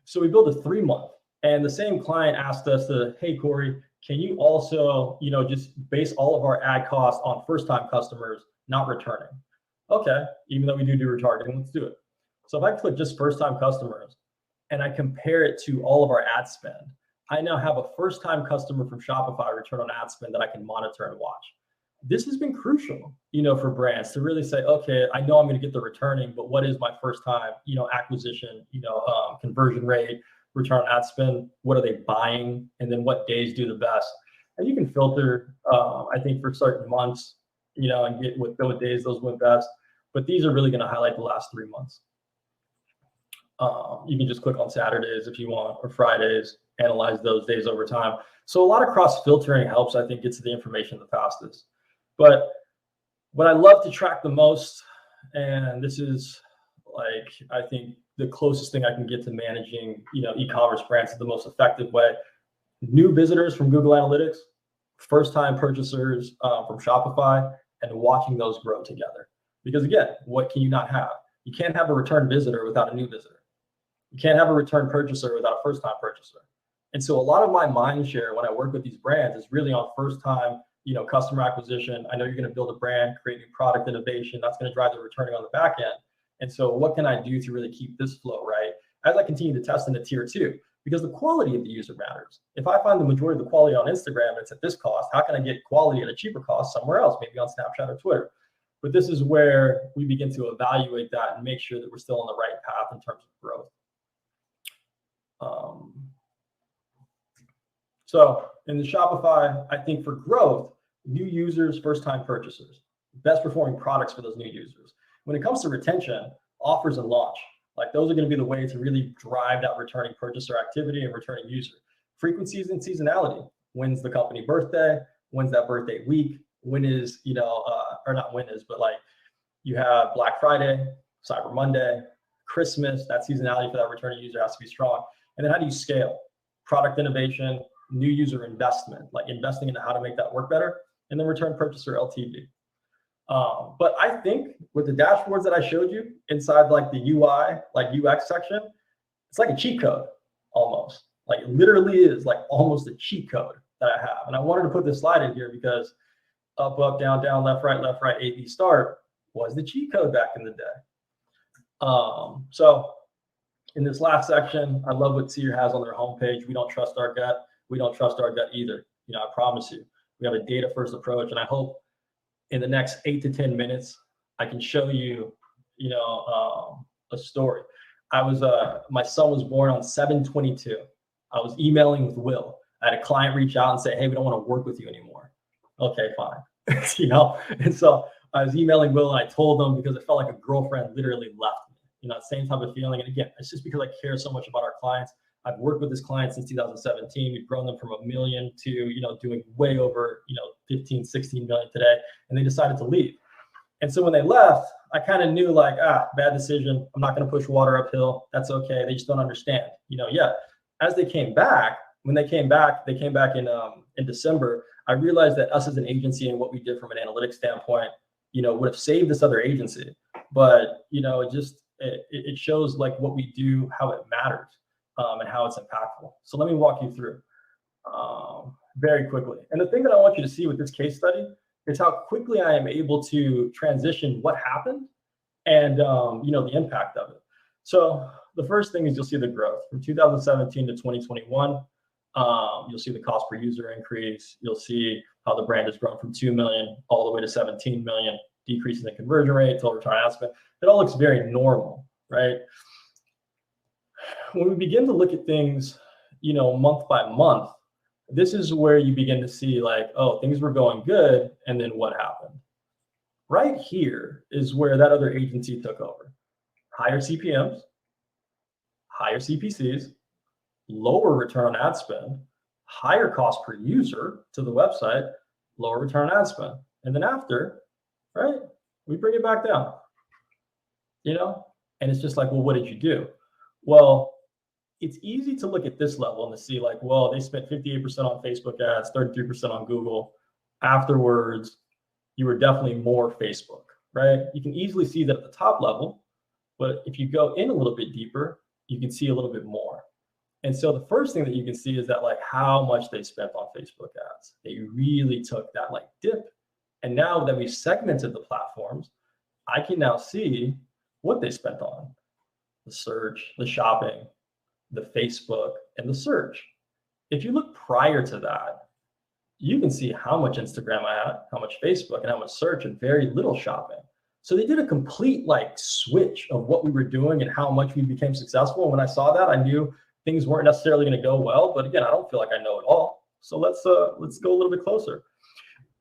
So we built a 3-month. And the same client asked us hey, Cory, can you also, just base all of our ad costs on first-time customers not returning? Okay, even though we do retargeting, let's do it. So if I click just first-time customers and I compare it to all of our ad spend, I now have a first-time customer from Shopify return on ad spend that I can monitor and watch. This has been crucial, for brands to really say, okay, I know I'm going to get the returning, but what is my first-time, acquisition, conversion rate, return on ad spend? What are they buying? And then what days do the best? And you can filter, I think, for certain months, and get what days those went best. But these are really going to highlight the last 3 months. You can just click on Saturdays if you want, or Fridays, analyze those days over time. So a lot of cross-filtering helps, I think, get to the information the fastest. But what I love to track the most, and this is I think the closest thing I can get to managing, e-commerce brands in the most effective way, new visitors from Google Analytics, first-time purchasers from Shopify, and watching those grow together. Because again, what can you not have? You can't have a return visitor without a new visitor. You can't have a return purchaser without a first-time purchaser. And so a lot of my mind share when I work with these brands is really on first-time, customer acquisition. I know you're going to build a brand, create new product innovation. That's going to drive the returning on the back end. And so what can I do to really keep this flow right as I continue to test into tier 2? Because the quality of the user matters. If I find the majority of the quality on Instagram and it's at this cost, how can I get quality at a cheaper cost somewhere else, maybe on Snapchat or Twitter? But this is where we begin to evaluate that and make sure that we're still on the right path in terms of growth. So in the Shopify, I think for growth, new users, first-time purchasers, best performing products for those new users. When it comes to retention, offers and launch, those are going to be the way to really drive that returning purchaser activity and returning user. Frequencies and seasonality. When's the company birthday? When's that birthday week? When is, or not when is, but you have Black Friday, Cyber Monday, Christmas, that seasonality for that returning user has to be strong. And then how do you scale? Product innovation, new user investment, investing into how to make that work better, and then return purchaser LTV. But I think with the dashboards that I showed you inside the UI, UX section, it's like a cheat code almost. It literally is almost a cheat code that I have. And I wanted to put this slide in here because up, up, down, down, left, right, A, B, start was the cheat code back in the day. So in this last section, I love what Seer has on their homepage. We don't trust our gut. We don't trust our gut either. I promise you, we have a data-first approach, and I hope in the next 8 to 10 minutes, I can show you, a story. My son was born on 7/22. I was emailing with Will. I had a client reach out and say, hey, we don't want to work with you anymore. Okay, fine. And so I was emailing Will and I told him because it felt like a girlfriend literally left me, same type of feeling. And again, it's just because I care so much about our clients. I've worked with this client since 2017. We've grown them from $1 million to, doing way over, 15, 16 million today. And they decided to leave. And so when they left, I kind of knew bad decision. I'm not going to push water uphill. That's okay. They just don't understand, yet. As they came back, they came back in December. I realized that us as an agency and what we did from an analytics standpoint, would have saved this other agency. But, it shows what we do, how it matters. And how it's impactful. So let me walk you through very quickly. And the thing that I want you to see with this case study is how quickly I am able to transition what happened and the impact of it. So the first thing is you'll see the growth from 2017 to 2021. You'll see the cost per user increase. You'll see how the brand has grown from 2 million all the way to 17 million, decreases in conversion rate, total return on ad spend. It all looks very normal, right? When we begin to look at things, month by month, this is where you begin to see oh, things were going good. And then what happened? Right here is where that other agency took over. Higher CPMs, higher CPCs, lower return on ad spend, higher cost per user to the website, lower return on ad spend. And then after, right, we bring it back down. And it's just like, well, what did you do? Well, it's easy to look at this level and to see like, well, they spent 58% on Facebook ads, 33% on Google. Afterwards, you were definitely more Facebook, right? You can easily see that at the top level, but if you go in a little bit deeper, you can see a little bit more. And so the first thing that you can see is that like how much they spent on Facebook ads. They really took that like dip. And now that we've segmented the platforms, I can now see what they spent on: the search, the shopping, the Facebook, and the search. If you look prior to that, you can see how much Instagram I had, how much Facebook, and how much search, and very little shopping. So they did a complete like switch of what we were doing and how much we became successful. And when I saw that, I knew things weren't necessarily going to go well. But again, I don't feel like I know it all. So let's go a little bit closer.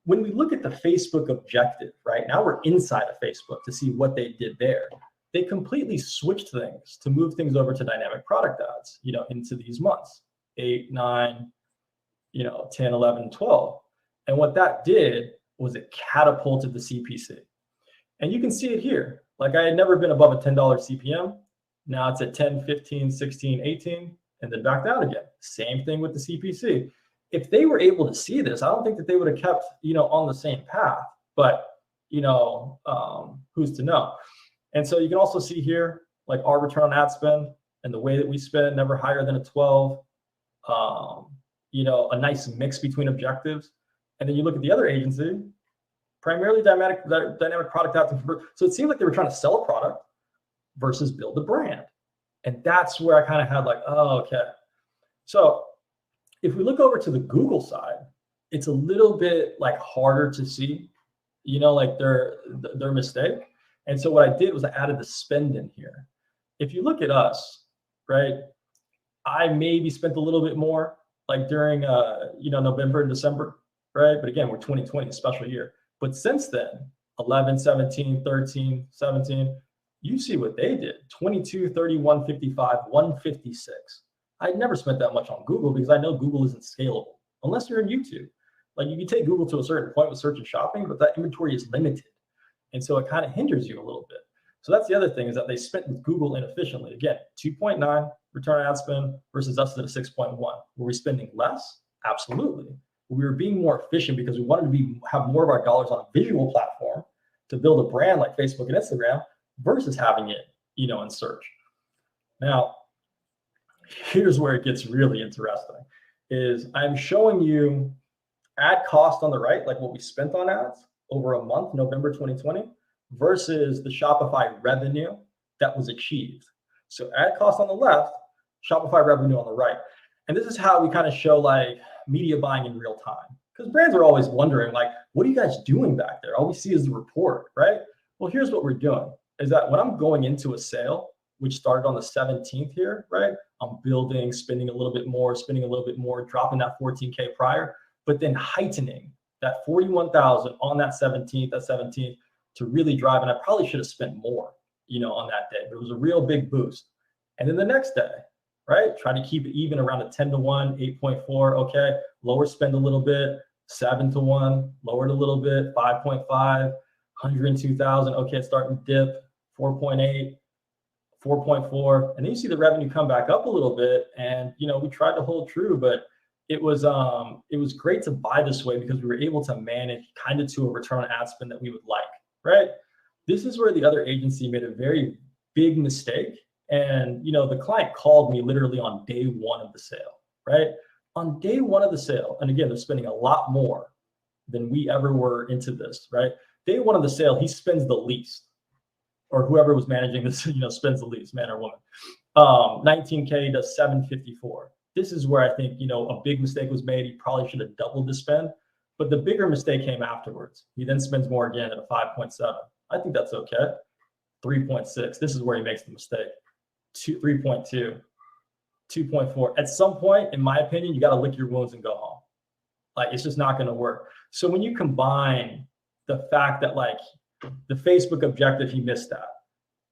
When we look at the Facebook objective, right now we're inside of Facebook to see what they did there. They completely switched things to move things over to dynamic product ads, into these months, 8, 9, 10, 11, 12. And what that did was it catapulted the CPC. And you can see it here. Like I had never been above a $10 CPM. Now it's at 10, 15, 16, 18, and then back down again. Same thing with the CPC. If they were able to see this, I don't think that they would have kept, on the same path, but, who's to know? And so you can also see here, like our return on ad spend and the way that we spend, never higher than a 12, a nice mix between objectives. And then you look at the other agency, primarily dynamic product ads. So it seems like they were trying to sell a product versus build a brand. And that's where I kind of had like, oh, okay. So if we look over to the Google side, it's a little bit like harder to see, like their mistake. And so what I did was I added the spend in here. If you look at us, right, I maybe spent a little bit more like during, November and December, right? But again, we're 2020, a special year. But since then, 11, 17, 13, 17, you see what they did: 22, 30, 155, 156. I'd never spent that much on Google because I know Google isn't scalable unless you're in YouTube. Like you can take Google to a certain point with search and shopping, but that inventory is limited. And so it kind of hinders you a little bit. So that's the other thing, is that they spent with Google inefficiently. Again, 2.9 return on ad spend versus us at a 6.1. Were we spending less? Absolutely. We were being more efficient because we wanted to have more of our dollars on a visual platform to build a brand like Facebook and Instagram versus having it, in search. Now, here's where it gets really interesting, is I'm showing you ad cost on the right, like what we spent on ads over a month, November 2020, versus the Shopify revenue that was achieved. So ad cost on the left, Shopify revenue on the right. And this is how we kind of show like media buying in real time. Because brands are always wondering, like, what are you guys doing back there? All we see is the report, right? Well, here's what we're doing, is that when I'm going into a sale, which started on the 17th here, right? I'm building, spending a little bit more, dropping that 14K prior, but then heightening that 41,000 on that 17th to really drive. And I probably should have spent more, on that day, but it was a real big boost. And then the next day, right? Try to keep it even around a 10 to 1, 8.4. Okay. Lower spend a little bit, 7 to 1, lowered a little bit, 5.5, 102,000. Okay. It's starting to dip, 4.8, 4.4. And then you see the revenue come back up a little bit. And, we tried to hold true, but it was great to buy this way because we were able to manage kind of to a return on ad spend that we would like, right? This is where the other agency made a very big mistake. And, the client called me literally on day one of the sale, right? On day one of the sale. And again, they're spending a lot more than we ever were into this, right? Day one of the sale, he spends the least, or whoever was managing this, spends the least, man or woman. 19K does 754. This is where I think, a big mistake was made. He probably should have doubled the spend, but the bigger mistake came afterwards. He then spends more again at a 5.7. I think that's okay. 3.6. This is where he makes the mistake. 3.2, 2.4. At some point, in my opinion, you got to lick your wounds and go home. Like, it's just not going to work. So when you combine the fact that like the Facebook objective, he missed that.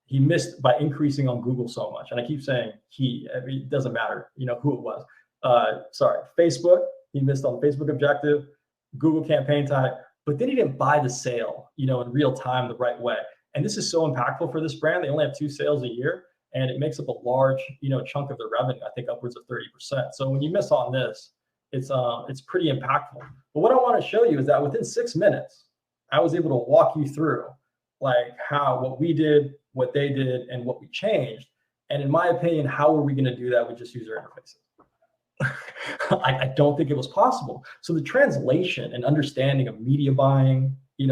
He missed by increasing on Google so much. And I keep saying it doesn't matter, who it was. Facebook, he missed on the Facebook objective, Google campaign type, but then he didn't buy the sale, in real time the right way. And this is so impactful for this brand. They only have 2 sales a year, and it makes up a large, chunk of their revenue. I think upwards of 30%. So when you miss on this, it's pretty impactful. But what I want to show you is that within 6 minutes, I was able to walk you through like what we did, what they did, and what we changed. And in my opinion, how are we going to do that with just user interfaces? I don't think it was possible. So the translation and understanding of media buying, and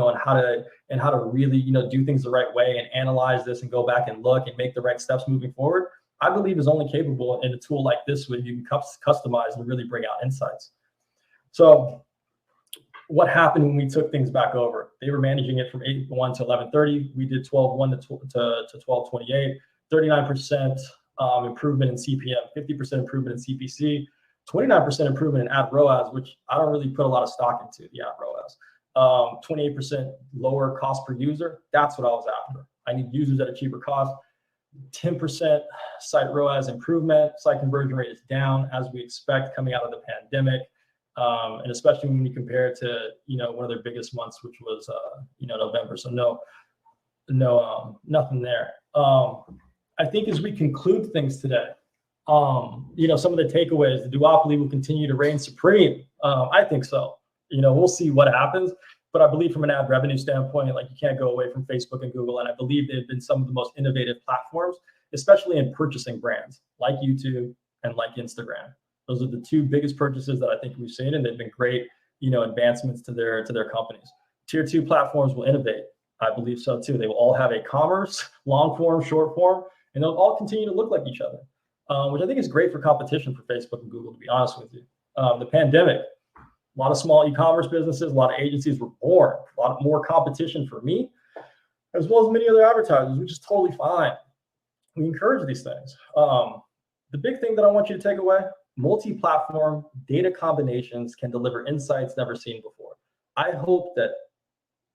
how to really, do things the right way and analyze this and go back and look and make the right steps moving forward, I believe is only capable in a tool like this where you can customize and really bring out insights. So what happened when we took things back over? They were managing it from 8:01 to 11:30. We did 12:01 to 12:28, 39% improvement in CPM, 50% improvement in CPC, 29% improvement in ad ROAS, which I don't really put a lot of stock into the ad ROAS. 28% lower cost per user. That's what I was after. I need users at a cheaper cost. 10% site ROAS improvement. Site conversion rate is down as we expect coming out of the pandemic. And especially when you compare it to, one of their biggest months, which was, November. So nothing there. I think as we conclude things today, some of the takeaways, the duopoly will continue to reign supreme. I think so. We'll see what happens, but I believe from an ad revenue standpoint, like you can't go away from Facebook and Google. And I believe they've been some of the most innovative platforms, especially in purchasing brands like YouTube and like Instagram. Those are the 2 biggest purchases that I think we've seen, and they've been great, advancements to their companies. Tier 2 platforms will innovate. I believe so too. They will all have a commerce, long form, short form, and they'll all continue to look like each other, which I think is great for competition for Facebook and Google, to be honest with you. The pandemic, a lot of small e-commerce businesses, a lot of agencies were born, a lot more competition for me, as well as many other advertisers, which is totally fine. We encourage these things. The big thing that I want you to take away, multi-platform data combinations can deliver insights never seen before. I hope that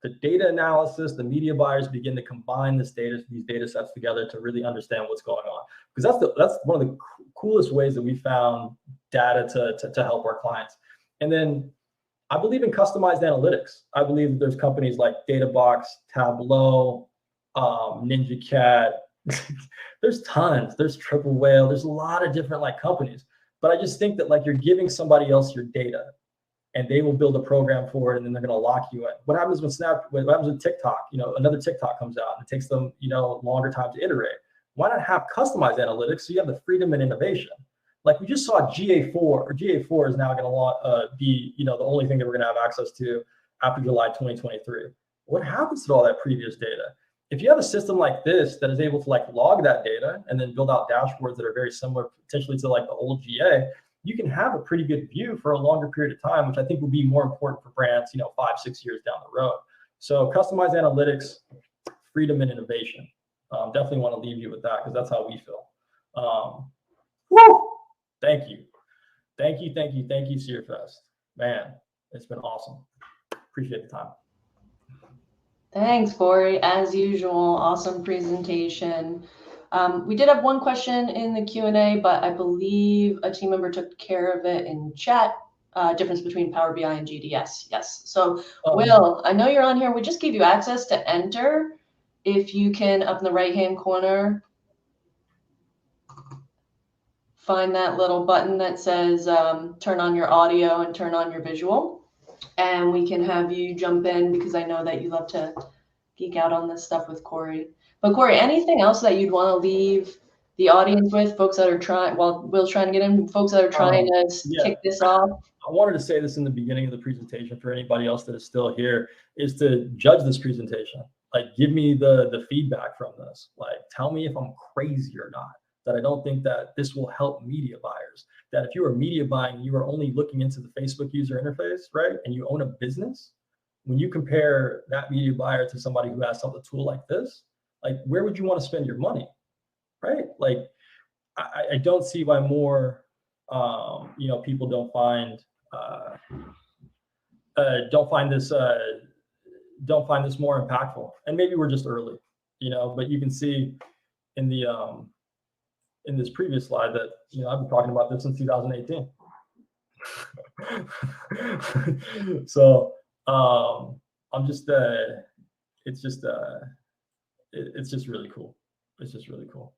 the data analysis, the media buyers begin to combine these data sets together to really understand what's going on. Because that's one of the coolest ways that we found data to help our clients. And then I believe in customized analytics. I believe that there's companies like DataBox, Tableau, Ninja Cat. There's tons. There's Triple Whale. There's a lot of different companies. But I just think that you're giving somebody else your data, and they will build a program for it, and then they're going to lock you in. What happens with what happens with TikTok? Another TikTok comes out, and it takes them longer time to iterate. Why not have customized analytics so you have the freedom and innovation? Like we just saw GA4 is now going to be the only thing that we're going to have access to after July 2023. What happens to all that previous data? If you have a system like this that is able to log that data and then build out dashboards that are very similar potentially to the old GA, you can have a pretty good view for a longer period of time, which I think will be more important for brands, 5-6 years down the road. So customized analytics, freedom and innovation. Definitely want to leave you with that because that's how we feel. Woo! Thank you, Seerfest. Man, it's been awesome. Appreciate the time. Thanks, Cory. As usual, awesome presentation. We did have one question in the Q&A, but I believe a team member took care of it in chat. Difference between PowerBI and GDS. Yes. So, Will, I know you're on here. We just gave you access to enter. If you can, up in the right-hand corner, find that little button that says turn on your audio and turn on your visual. And we can have you jump in because I know that you love to geek out on this stuff with Cory. But Cory, anything else that you'd want to leave the audience with, folks that are trying, while Will's trying to get in, folks that are trying to kick this off? I wanted to say this in the beginning of the presentation for anybody else that is still here, is to judge this presentation. Give me the feedback from this. Tell me if I'm crazy or not, that I don't think that this will help media buyers. That if you are media buying, you are only looking into the Facebook user interface, right? And you own a business. When you compare that media buyer to somebody who has a tool like this, where would you want to spend your money, right? I don't see why more, people don't find this more impactful. And maybe we're just early, but you can see in the in this previous slide that I've been talking about this since 2018. So I'm just it's just it's just really cool. It's just really cool.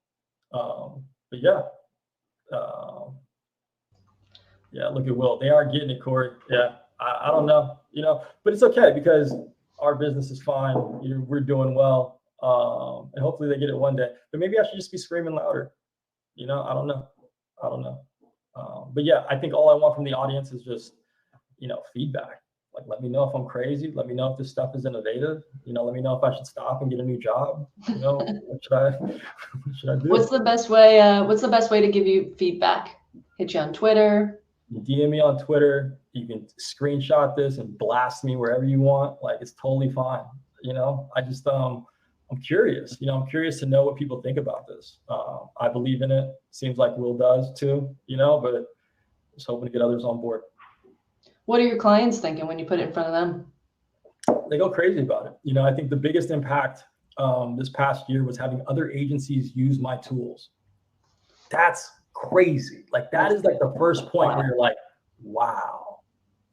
But yeah, um, yeah. Look at Will. They are getting it, Corey. Yeah. I don't know, but it's okay because our business is fine. We're doing well, and hopefully they get it one day. But maybe I should just be screaming louder. I don't know. I don't know. But yeah, I think all I want from the audience is just feedback. Like, let me know if I'm crazy. Let me know if this stuff is innovative. Let me know if I should stop and get a new job. What should I what should I do? What's the best way? What's the best way to give you feedback? Hit you on Twitter. You DM me on Twitter. You can screenshot this and blast me wherever you want. Like, it's totally fine. I just I'm curious. I'm curious to know what people think about this. I believe in it. Seems like Will does too. But just hoping to get others on board. What are your clients thinking when you put it in front of them? They go crazy about it. I think the biggest impact this past year was having other agencies use my tools. That's crazy. Like, that is like the first point where you're like, wow,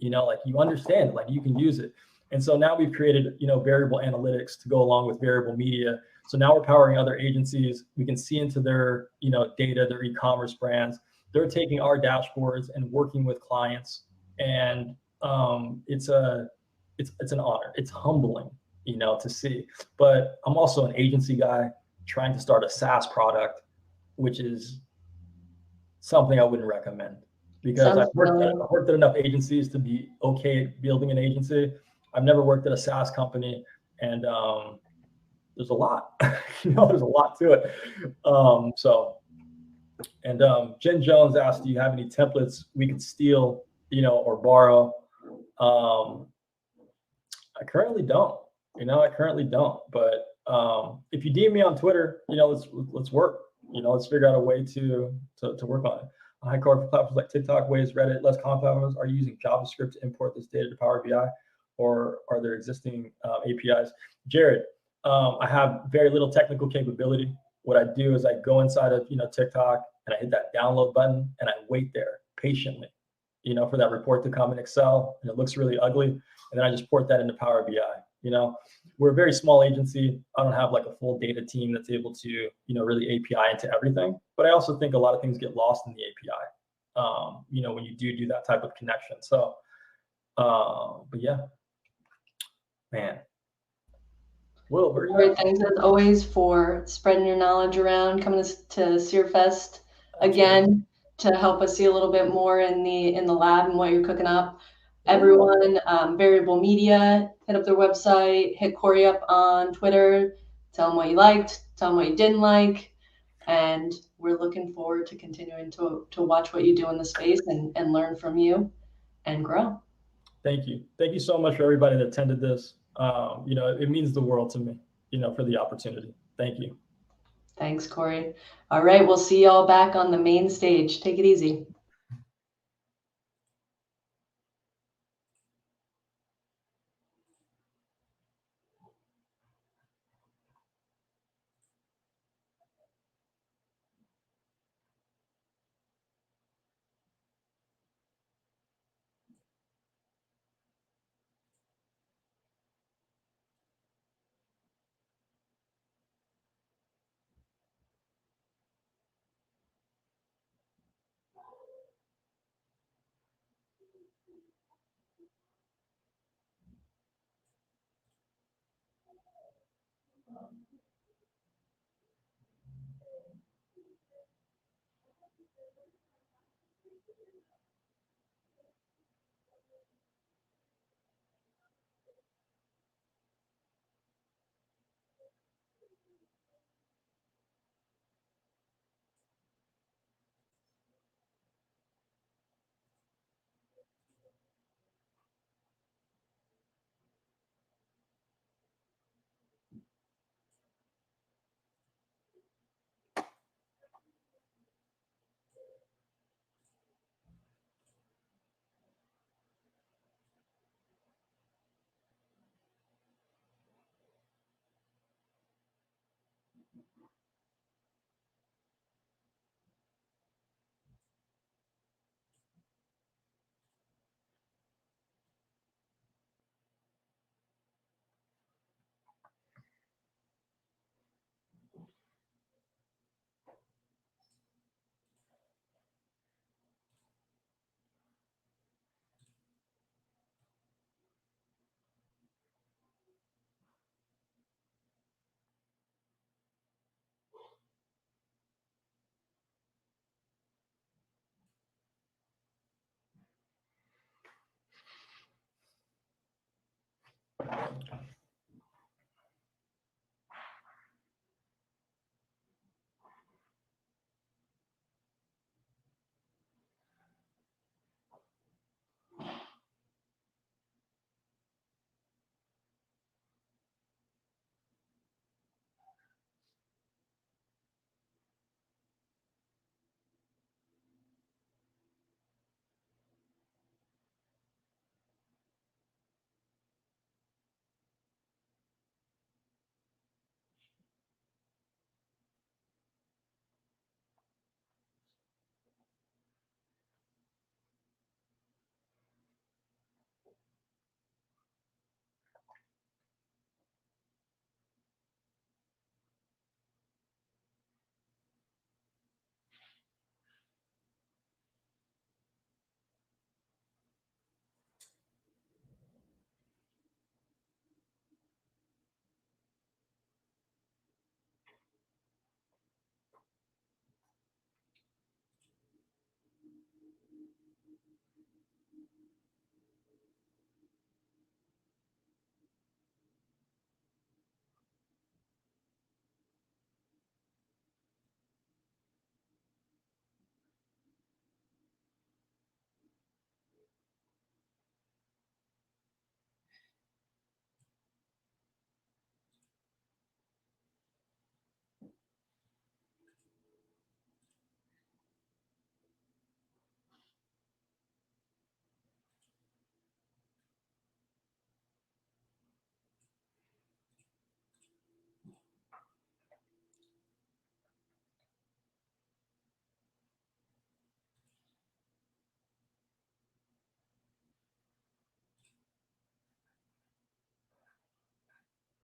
like you understand, like you can use it. And so now we've created, variable analytics to go along with variable media. So now we're powering other agencies. We can see into their, data, their e-commerce brands. They're taking our dashboards and working with clients. And it's an honor. It's humbling, to see. But I'm also an agency guy trying to start a SaaS product, which is something I wouldn't recommend because I've worked at enough agencies to be okay at building an agency. I've never worked at a SaaS company, and there's a lot. There's a lot to it. Jen Jones asked, "Do you have any templates we could steal, or borrow?" I currently don't. But if you DM me on Twitter, let's work. Let's figure out a way to work on it. High core platforms like TikTok, Waze, Reddit, less common platforms are using JavaScript to import this data to Power BI, or are there existing APIs? Jared, I have very little technical capability. What I do is I go inside of TikTok and I hit that download button and I wait there patiently, for that report to come in Excel, and it looks really ugly, and then I just port that into Power BI. We're a very small agency. I don't have like a full data team that's able to, really API into everything. But I also think a lot of things get lost in the API, when you do that type of connection. So, but yeah, man. Will, where are you at? Thanks as always for spreading your knowledge around, coming to Seerfest again to help us see a little bit more in the lab and what you're cooking up. Everyone, Variable Media, hit up their website, hit Cory up on Twitter, tell them what you liked, tell them what you didn't like, and we're looking forward to continuing to watch what you do in the space and learn from you and grow. Thank you. Thank you so much for everybody that attended this. It means the world to me, for the opportunity. Thank you. Thanks, Cory. All right, we'll see y'all back on the main stage. Take it easy.